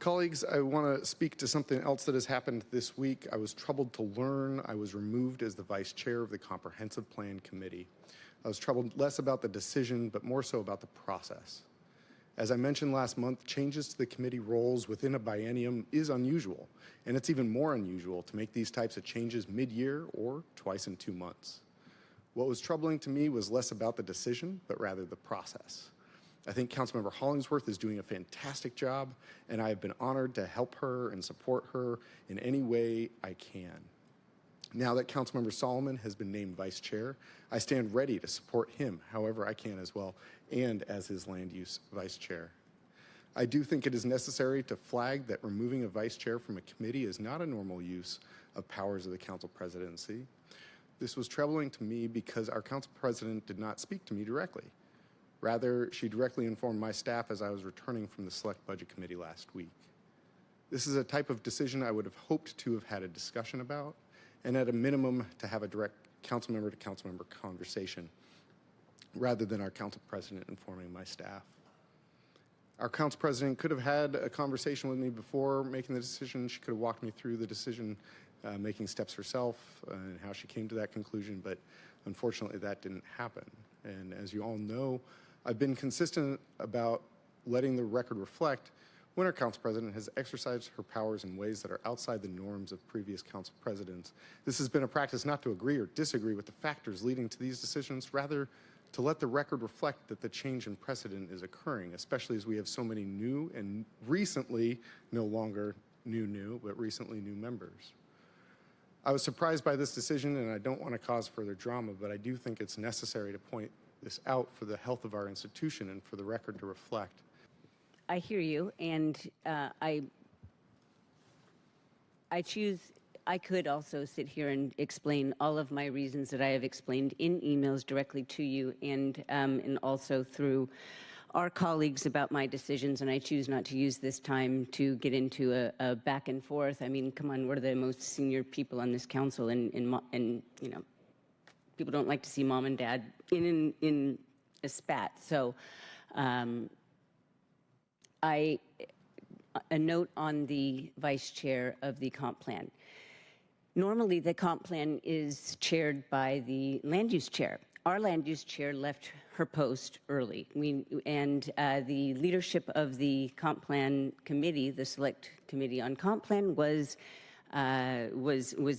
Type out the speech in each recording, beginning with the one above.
Colleagues, I want to speak to something else that has happened this week. I was troubled to learn I was removed as the vice chair of the Comprehensive Plan Committee. I was troubled less about the decision, but more so about the process. As I mentioned last month, changes to the committee roles within a biennium is unusual, and it's even more unusual to make these types of changes mid-year or twice in 2 months. What was troubling to me was less about the decision, but rather the process. I think Councilmember Hollingsworth is doing a fantastic job, and I have been honored to help her and support her in any way I can. Now that Councilmember Solomon has been named vice chair, I stand ready to support him however I can as well, and as his land use vice chair. I do think it is necessary to flag that removing a vice chair from a committee is not a normal use of powers of the council presidency. This was troubling to me because our council president did not speak to me directly. Rather, she directly informed my staff as I was returning from the Select Budget Committee last week. This is a type of decision I would have hoped to have had a discussion about, and at a minimum to have a direct council member to council member conversation, rather than our council president informing my staff. Our council president could have had a conversation with me before making the decision. She could have walked me through the decision making steps herself and how she came to that conclusion, but unfortunately that didn't happen. And as you all know, I've been consistent about letting the record reflect when our council president has exercised her powers in ways that are outside the norms of previous council presidents. This has been a practice not to agree or disagree with the factors leading to these decisions, rather to let the record reflect that the change in precedent is occurring, especially as we have so many new and recently, no longer new, but recently new members. I was surprised by this decision, and I don't want to cause further drama, but I do think it's necessary to point this out for the health of our institution and for the record to reflect. I hear you, and I could also sit here and explain all of my reasons that I have explained in emails directly to you and also through our colleagues about my decisions, and I choose not to use this time to get into a back and forth. I mean, come on, we're the most senior people on this council, and you know, people don't like to see mom and dad in a spat. So a note on the vice chair of the comp plan. Normally, the comp plan is chaired by the land use chair. Our land use chair left her post early, and the leadership of the comp plan committee, the select committee on comp plan, was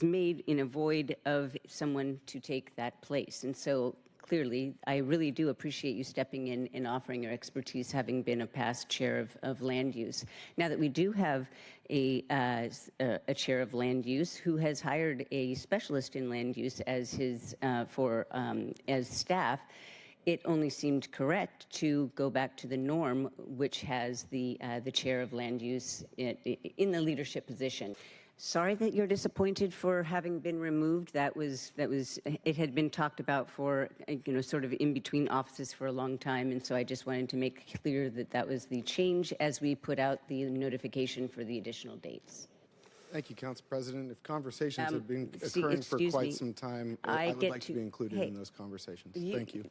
made in a void of someone to take that place. And so clearly, I really do appreciate you stepping in and offering your expertise, having been a past chair of land use. Now that we do have a chair of land use who has hired a specialist in land use as his as staff, it only seemed correct to go back to the norm, which has the chair of land use in the leadership position. Sorry that you're disappointed for having been removed. It had been talked about for, you know, sort of in between offices for a long time, and so I just wanted to make clear that that was the change as we put out the notification for the additional dates. Thank you, Council President. If conversations have been occurring for quite some time, I would like to be included in those conversations. Thank you.